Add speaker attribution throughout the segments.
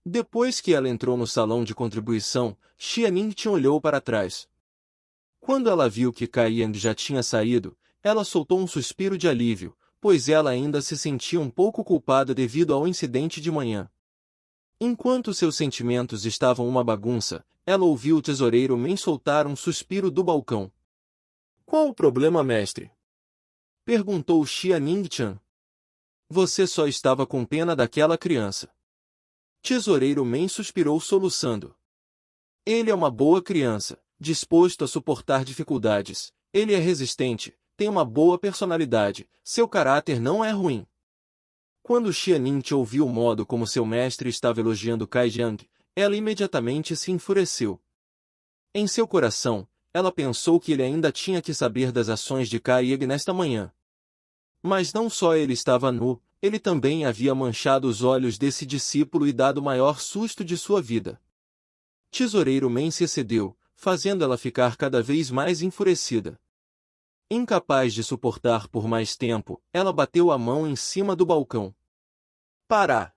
Speaker 1: Depois que ela entrou no salão de contribuição, Xia Ningtian olhou para trás. Quando ela viu que Cai Yang já tinha saído, ela soltou um suspiro de alívio, pois ela ainda se sentia um pouco culpada devido ao incidente de manhã. Enquanto seus sentimentos estavam uma bagunça, ela ouviu o tesoureiro Men soltar um suspiro do balcão. "Qual o problema, mestre?" perguntou Xia Ningtian. "Você só estava com pena daquela criança." Tesoureiro Men suspirou soluçando. "Ele é uma boa criança, disposto a suportar dificuldades. Ele é resistente, tem uma boa personalidade, seu caráter não é ruim." Quando Xia Ningtian ouviu o modo como seu mestre estava elogiando Cai Jiang, ela imediatamente se enfureceu. Em seu coração, ela pensou que ele ainda tinha que saber das ações de Cai Yang nesta manhã. Mas não só ele estava nu, ele também havia manchado os olhos desse discípulo e dado o maior susto de sua vida. Tesoureiro Men se excedeu, fazendo ela ficar cada vez mais enfurecida. Incapaz de suportar por mais tempo, ela bateu a mão em cima do balcão. "Pará!"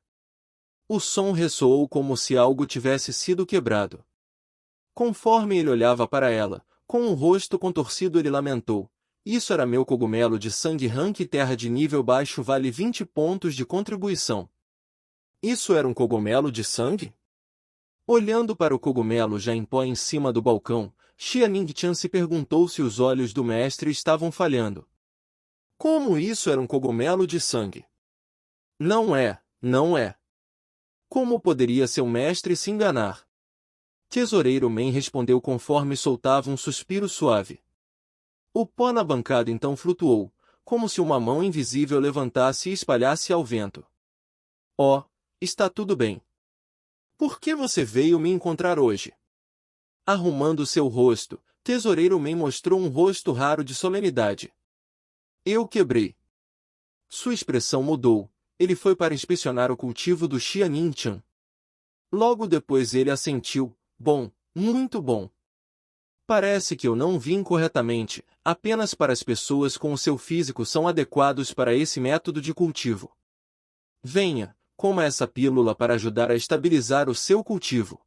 Speaker 1: O som ressoou como se algo tivesse sido quebrado. Conforme ele olhava para ela, com um rosto contorcido ele lamentou: "Isso era meu cogumelo de sangue rank terra de nível baixo vale 20 pontos de contribuição." Isso era um cogumelo de sangue? Olhando para o cogumelo já em pó em cima do balcão, Xia Ningtian se perguntou se os olhos do mestre estavam falhando. Como isso era um cogumelo de sangue? Não é, não é. Como poderia seu mestre se enganar? Tesoureiro Men respondeu conforme soltava um suspiro suave. O pó na bancada então flutuou, como se uma mão invisível levantasse e espalhasse ao vento. "Oh, está tudo bem. Por que você veio me encontrar hoje?" Arrumando seu rosto, Tesoureiro Men mostrou um rosto raro de solenidade. "Eu quebrei." Sua expressão mudou. Ele foi para inspecionar o cultivo do Xia Ningtian. Logo depois ele assentiu: "Bom, muito bom. Parece que eu não vim corretamente, apenas para as pessoas com o seu físico são adequados para esse método de cultivo. Venha, coma essa pílula para ajudar a estabilizar o seu cultivo."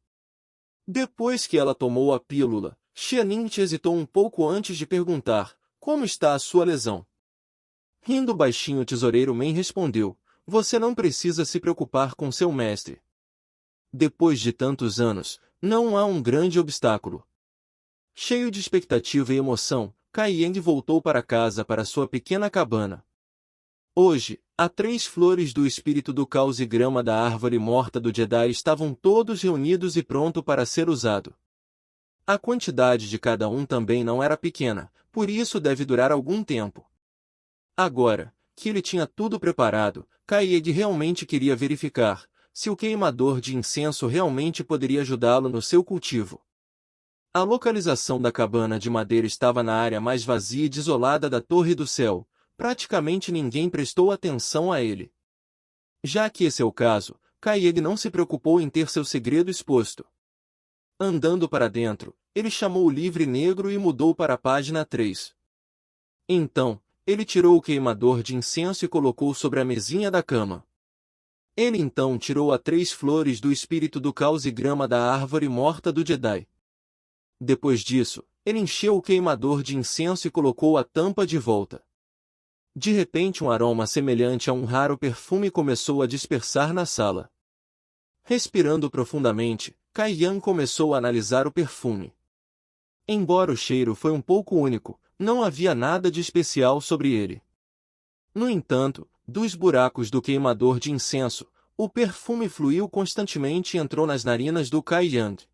Speaker 1: Depois que ela tomou a pílula, Xia Ningtian hesitou um pouco antes de perguntar: "Como está a sua lesão?" Rindo baixinho, o tesoureiro Men respondeu: "Você não precisa se preocupar com seu mestre. Depois de tantos anos, não há um grande obstáculo." Cheio de expectativa e emoção, Cai Yang voltou para casa para sua pequena cabana. Hoje, há 3 flores do espírito do caos e grama da árvore morta do Jedi estavam todos reunidos e pronto para ser usado. A quantidade de cada um também não era pequena, por isso deve durar algum tempo. Agora, que ele tinha tudo preparado, Cai Yang realmente queria verificar se o queimador de incenso realmente poderia ajudá-lo no seu cultivo. A localização da cabana de madeira estava na área mais vazia e desolada da Torre do Céu. Praticamente ninguém prestou atenção a ele. Já que esse é o caso, Cai Yang não se preocupou em ter seu segredo exposto. Andando para dentro, ele chamou o livre negro e mudou para a página 3. Então, ele tirou o queimador de incenso e colocou sobre a mesinha da cama. Ele então tirou as 3 flores do espírito do caos e grama da árvore morta do Jedi. Depois disso, ele encheu o queimador de incenso e colocou a tampa de volta. De repente um aroma semelhante a um raro perfume começou a dispersar na sala. Respirando profundamente, Cai Yang começou a analisar o perfume. Embora o cheiro foi um pouco único, não havia nada de especial sobre ele. No entanto, dos buracos do queimador de incenso, o perfume fluiu constantemente e entrou nas narinas do Cai Yang.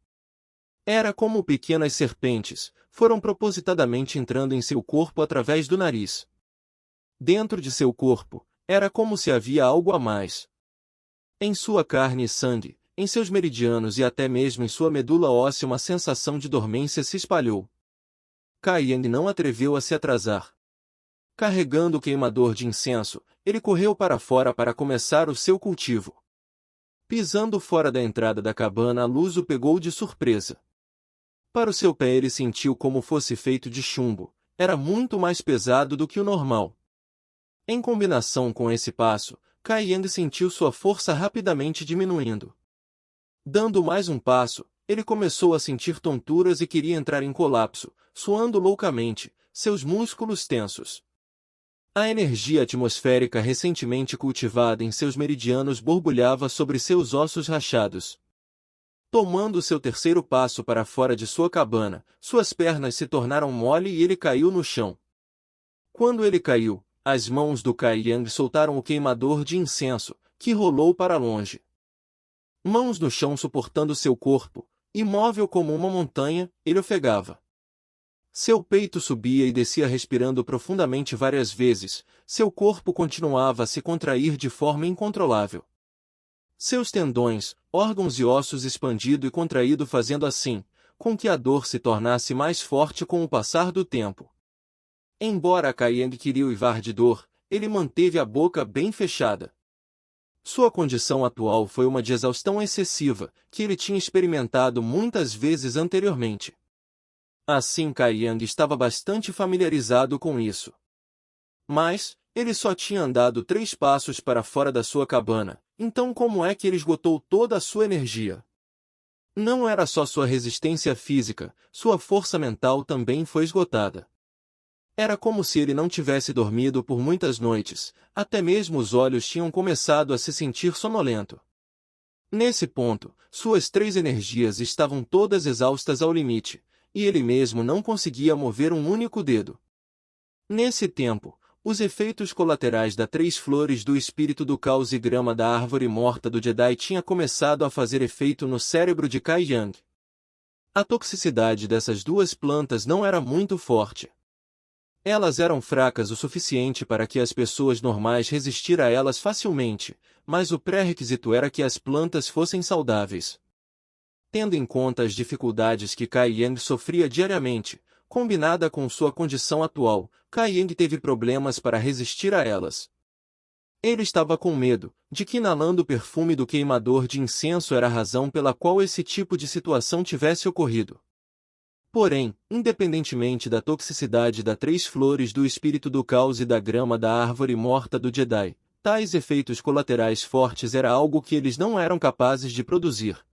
Speaker 1: Era como pequenas serpentes, foram propositadamente entrando em seu corpo através do nariz. Dentro de seu corpo, era como se havia algo a mais. Em sua carne e sangue, em seus meridianos e até mesmo em sua medula óssea uma sensação de dormência se espalhou. Cai Yang não atreveu a se atrasar. Carregando o queimador de incenso, ele correu para fora para começar o seu cultivo. Pisando fora da entrada da cabana, a luz o pegou de surpresa. Para o seu pé ele sentiu como fosse feito de chumbo, era muito mais pesado do que o normal. Em combinação com esse passo, Cai Yang sentiu sua força rapidamente diminuindo. Dando mais um passo, ele começou a sentir tonturas e queria entrar em colapso, suando loucamente, seus músculos tensos. A energia atmosférica recentemente cultivada em seus meridianos borbulhava sobre seus ossos rachados. Tomando seu terceiro passo para fora de sua cabana, suas pernas se tornaram mole e ele caiu no chão. Quando ele caiu, as mãos do Kai Yang soltaram o queimador de incenso, que rolou para longe. Mãos no chão suportando seu corpo, imóvel como uma montanha, ele ofegava. Seu peito subia e descia respirando profundamente várias vezes, seu corpo continuava a se contrair de forma incontrolável. Seus tendões, órgãos e ossos expandido e contraído fazendo assim, com que a dor se tornasse mais forte com o passar do tempo. Embora Kai Yang queria uivar de dor, ele manteve a boca bem fechada. Sua condição atual foi uma de exaustão excessiva, que ele tinha experimentado muitas vezes anteriormente. Assim Kai Yang estava bastante familiarizado com isso. Mas, ele só tinha andado 3 passos para fora da sua cabana, então como é que ele esgotou toda a sua energia? Não era só sua resistência física, sua força mental também foi esgotada. Era como se ele não tivesse dormido por muitas noites, até mesmo os olhos tinham começado a se sentir sonolento. Nesse ponto, suas 3 energias estavam todas exaustas ao limite, e ele mesmo não conseguia mover um único dedo. Nesse tempo, os efeitos colaterais das 3 flores do espírito do caos e grama da árvore morta do Jedi tinha começado a fazer efeito no cérebro de Kai Yang. A toxicidade dessas 2 plantas não era muito forte. Elas eram fracas o suficiente para que as pessoas normais resistissem a elas facilmente, mas o pré-requisito era que as plantas fossem saudáveis. Tendo em conta as dificuldades que Kai Yang sofria diariamente, combinada com sua condição atual, Kai Yang teve problemas para resistir a elas. Ele estava com medo, de que inalando o perfume do queimador de incenso era a razão pela qual esse tipo de situação tivesse ocorrido. Porém, independentemente da toxicidade das 3 flores do espírito do caos e da grama da árvore morta do Jedi, tais efeitos colaterais fortes era algo que eles não eram capazes de produzir.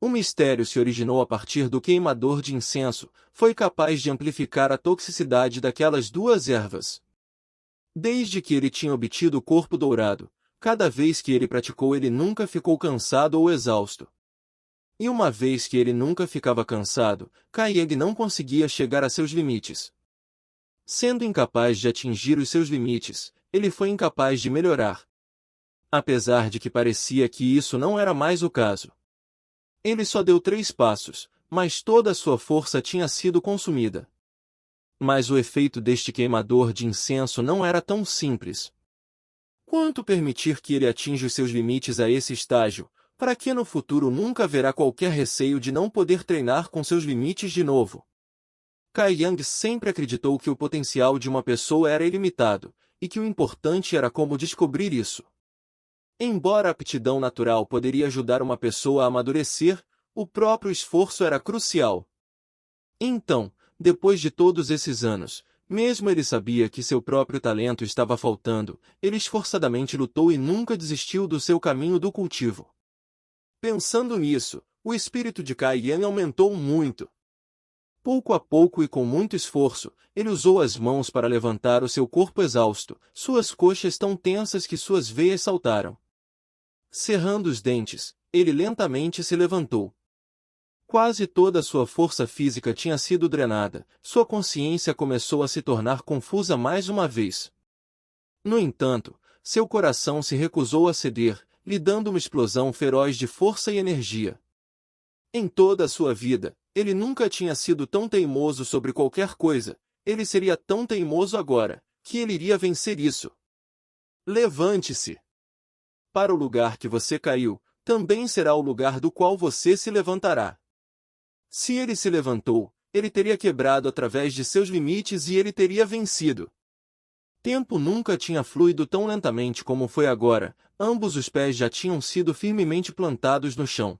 Speaker 1: O mistério se originou a partir do queimador de incenso, foi capaz de amplificar a toxicidade daquelas 2 ervas. Desde que ele tinha obtido o corpo dourado, cada vez que ele praticou ele nunca ficou cansado ou exausto. E uma vez que ele nunca ficava cansado, Kai Yang não conseguia chegar a seus limites. Sendo incapaz de atingir os seus limites, ele foi incapaz de melhorar. Apesar de que parecia que isso não era mais o caso. Ele só deu 3 passos, mas toda a sua força tinha sido consumida. Mas o efeito deste queimador de incenso não era tão simples. Quanto permitir que ele atinja os seus limites a esse estágio, para que no futuro nunca haverá qualquer receio de não poder treinar com seus limites de novo? Kai Yang sempre acreditou que o potencial de uma pessoa era ilimitado, e que o importante era como descobrir isso. Embora a aptidão natural poderia ajudar uma pessoa a amadurecer, o próprio esforço era crucial. Então, depois de todos esses anos, mesmo ele sabia que seu próprio talento estava faltando, ele esforçadamente lutou e nunca desistiu do seu caminho do cultivo. Pensando nisso, o espírito de Kai Yang aumentou muito. Pouco a pouco e com muito esforço, ele usou as mãos para levantar o seu corpo exausto, suas coxas tão tensas que suas veias saltaram. Cerrando os dentes, ele lentamente se levantou. Quase toda a sua força física tinha sido drenada, sua consciência começou a se tornar confusa mais uma vez. No entanto, seu coração se recusou a ceder, lhe dando uma explosão feroz de força e energia. Em toda a sua vida, ele nunca tinha sido tão teimoso sobre qualquer coisa, ele seria tão teimoso agora, que ele iria vencer isso. Levante-se! Para o lugar que você caiu, também será o lugar do qual você se levantará. Se ele se levantou, ele teria quebrado através de seus limites e ele teria vencido. Tempo nunca tinha fluído tão lentamente como foi agora, ambos os pés já tinham sido firmemente plantados no chão.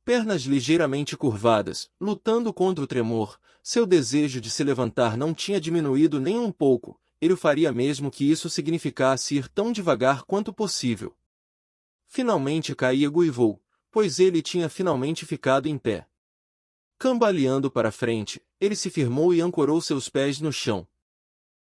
Speaker 1: Pernas ligeiramente curvadas, lutando contra o tremor, seu desejo de se levantar não tinha diminuído nem um pouco, ele o faria mesmo que isso significasse ir tão devagar quanto possível. Finalmente Kai Yang uivou, pois ele tinha finalmente ficado em pé. Cambaleando para frente, ele se firmou e ancorou seus pés no chão.